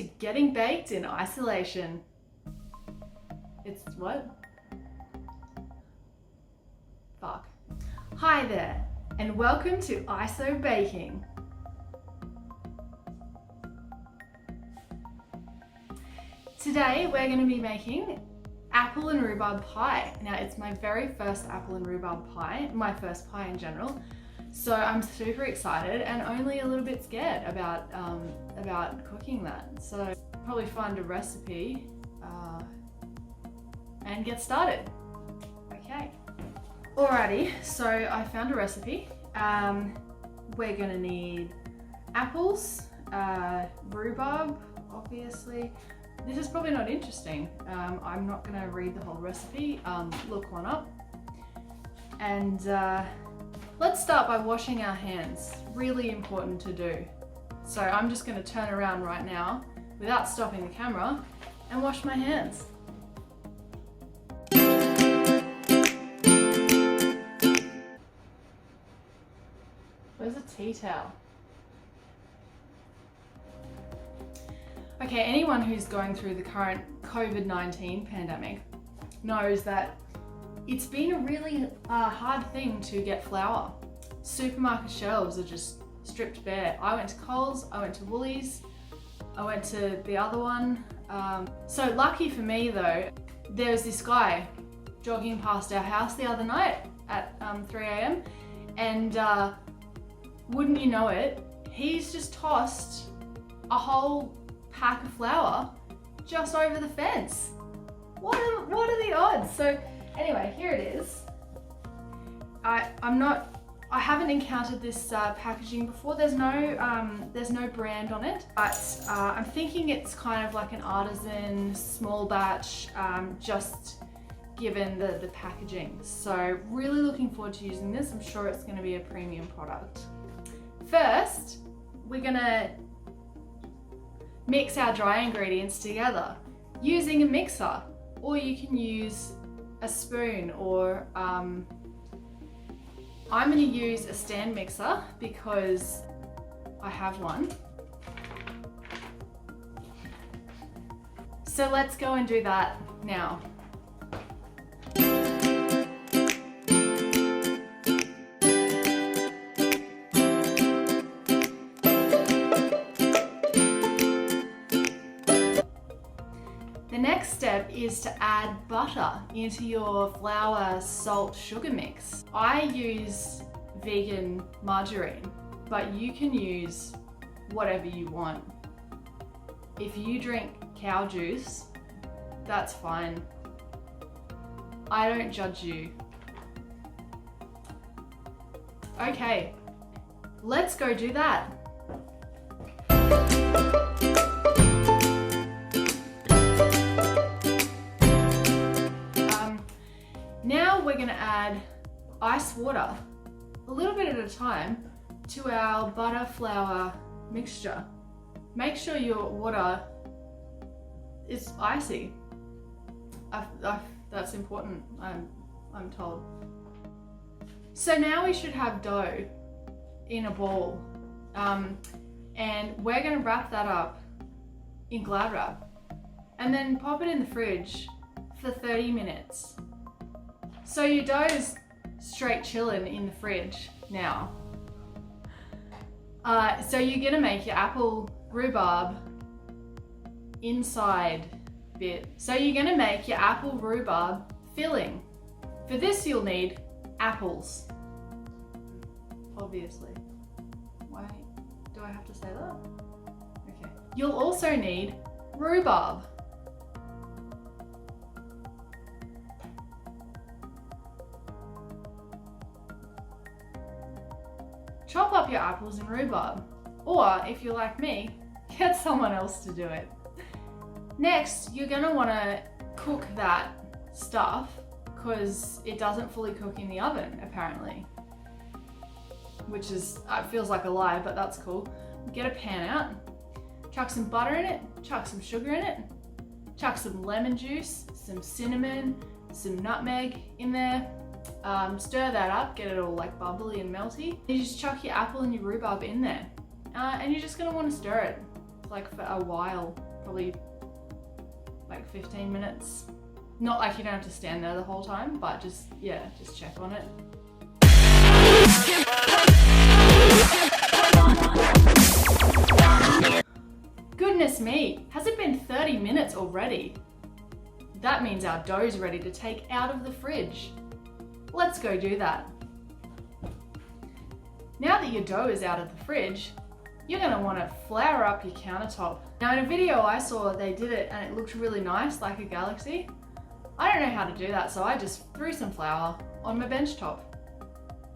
to getting baked in isolation. It's what? Fuck. Hi there, and welcome to IsoBaking. Today we're going to be making apple and rhubarb pie. Now it's my very first apple and rhubarb pie, my first pie in general. So I'm super excited and only a little bit scared about cooking that. So probably find a recipe and get started. Okay. Alrighty, so I found a recipe. We're gonna need apples, rhubarb, obviously. This is probably not interesting. I'm not gonna read the whole recipe. Look one up. And let's start by washing our hands. Really important to do. So I'm just gonna turn around right now without stopping the camera and wash my hands. Where's a tea towel? Okay, anyone who's going through the current COVID-19 pandemic knows that it's been a really hard thing to get flour. Supermarket shelves are just stripped bare. I went to Coles, I went to Woolies, I went to the other one. So lucky for me though, there was this guy jogging past our house the other night at 3 a.m. and wouldn't you know it, he's just tossed a whole pack of flour just over the fence. What are the odds? So anyway, here it is. I haven't encountered this packaging before. There's no brand on it, but I'm thinking it's kind of like an artisan, small batch, just given the packaging. So really looking forward to using this. I'm sure it's going to be a premium product. First, we're gonna mix our dry ingredients together using a mixer, or you can use a spoon, or I'm going to use a stand mixer because I have one. So let's go and do that now. The next step is to add butter into your flour, salt, sugar mix. I use vegan margarine, but you can use whatever you want. If you drink cow juice, that's fine. I don't judge you. Okay, let's go do that. Now we're going to add ice water, a little bit at a time, to our butter flour mixture. Make sure your water is icy. That's important, I'm told. So now we should have dough in a ball, and we're going to wrap that up in Glad wrap and then pop it in the fridge for 30 minutes. So your dough is straight chilling in the fridge now. So you're gonna make your apple rhubarb inside bit. So you're gonna make your apple rhubarb filling. For this you'll need apples, obviously. Why do I have to say that? Okay. You'll also need rhubarb. Chop up your apples and rhubarb, or if you're like me, get someone else to do it. Next, you're gonna wanna cook that stuff because it doesn't fully cook in the oven, apparently. Which is, feels like a lie, but that's cool. Get a pan out, chuck some butter in it, chuck some sugar in it, chuck some lemon juice, some cinnamon, some nutmeg in there. Stir that up, get it all like bubbly and melty. You just chuck your apple and your rhubarb in there, and you're just gonna want to stir it like for a while. probably like 15 minutes. Not like you don't have to stand there the whole time, but just check on it. Goodness me, has it been 30 minutes already? That means our dough's ready to take out of the fridge. Let's go do that. Now that your dough is out of the fridge, you're gonna wanna flour up your countertop. Now in a video I saw they did it and it looked really nice, like a galaxy. I don't know how to do that, so I just threw some flour on my bench top.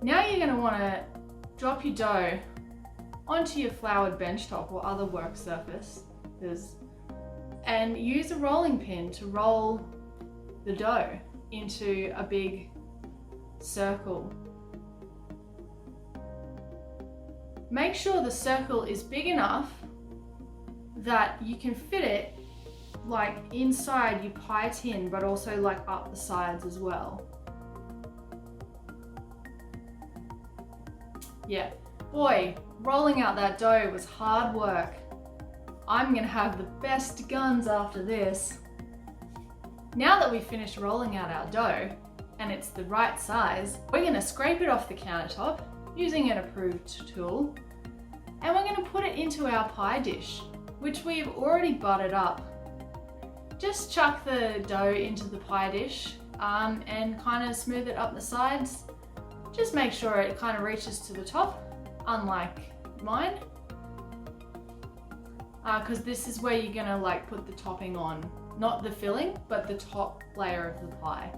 Now you're gonna wanna drop your dough onto your floured bench top or other work surface, and use a rolling pin to roll the dough into a big circle. Make sure the circle is big enough that you can fit it like inside your pie tin, but also like up the sides as well. Yeah, boy, rolling out that dough was hard work. I'm gonna have the best guns after this. Now that we've finished rolling out our dough and it's the right size, we're gonna scrape it off the countertop using an approved tool, and we're gonna put it into our pie dish, which we've already buttered up. Just chuck the dough into the pie dish and kind of smooth it up the sides. Just make sure it kind of reaches to the top, unlike mine. Because this is where you're gonna like put the topping on, not the filling, but the top layer of the pie.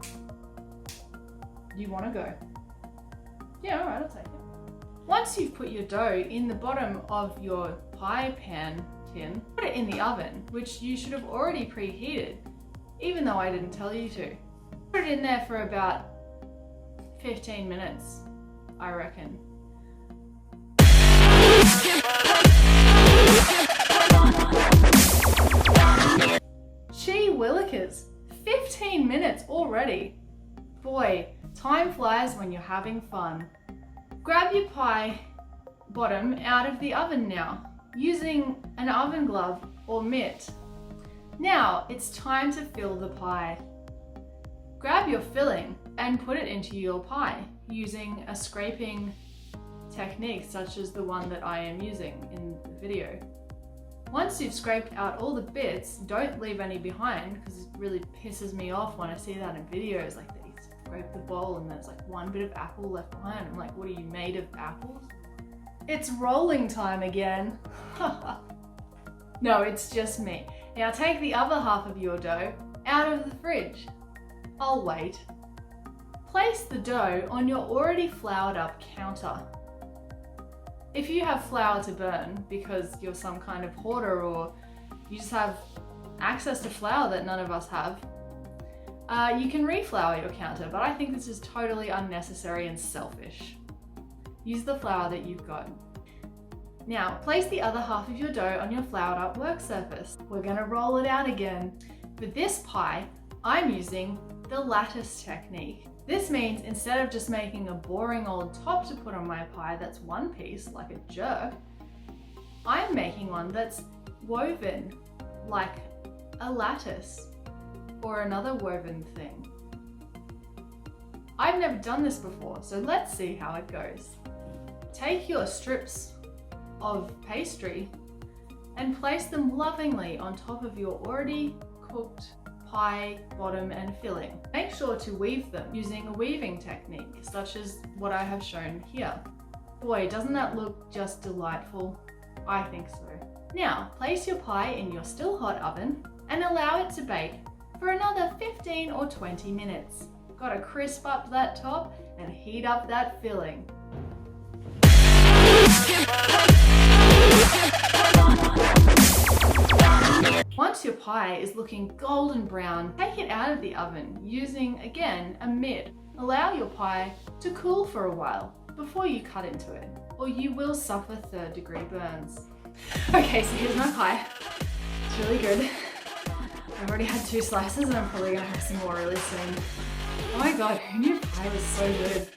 Do you want to go? Yeah, all right, I'll take it. Once you've put your dough in the bottom of your pie pan tin, put it in the oven, which you should have already preheated, even though I didn't tell you to. Put it in there for about 15 minutes, I reckon. Gee willikers, 15 minutes already. Boy, time flies when you're having fun. Grab your pie bottom out of the oven now, using an oven glove or mitt. Now it's time to fill the pie. Grab your filling and put it into your pie using a scraping technique such as the one that I am using in the video. Once you've scraped out all the bits, don't leave any behind, because it really pisses me off when I see that in videos, like they scrape the bowl and there's like one bit of apple left behind. I'm like, what are you, made of apples? It's rolling time again. No, it's just me. Now take the other half of your dough out of the fridge. I'll wait. Place the dough on your already floured up counter. If you have flour to burn because you're some kind of hoarder or you just have access to flour that none of us have, you can reflour your counter, but I think this is totally unnecessary and selfish. Use the flour that you've got. Now, place the other half of your dough on your floured up work surface. We're gonna roll it out again. For this pie, I'm using the lattice technique. This means instead of just making a boring old top to put on my pie that's one piece, like a jerk, I'm making one that's woven like a lattice or another woven thing. I've never done this before, so let's see how it goes. Take your strips of pastry and place them lovingly on top of your already cooked pie bottom and filling. Make sure to weave them using a weaving technique, such as what I have shown here. Boy, doesn't that look just delightful? I think so. Now, place your pie in your still hot oven and allow it to bake for another 15 or 20 minutes. Gotta crisp up that top and heat up that filling. Once your pie is looking golden brown, take it out of the oven using, again, a mitt. Allow your pie to cool for a while before you cut into it, or you will suffer third-degree burns. Okay, so here's my pie. It's really good. I've already had 2 slices and I'm probably gonna have some more really soon. Oh my god, who knew pie was so good?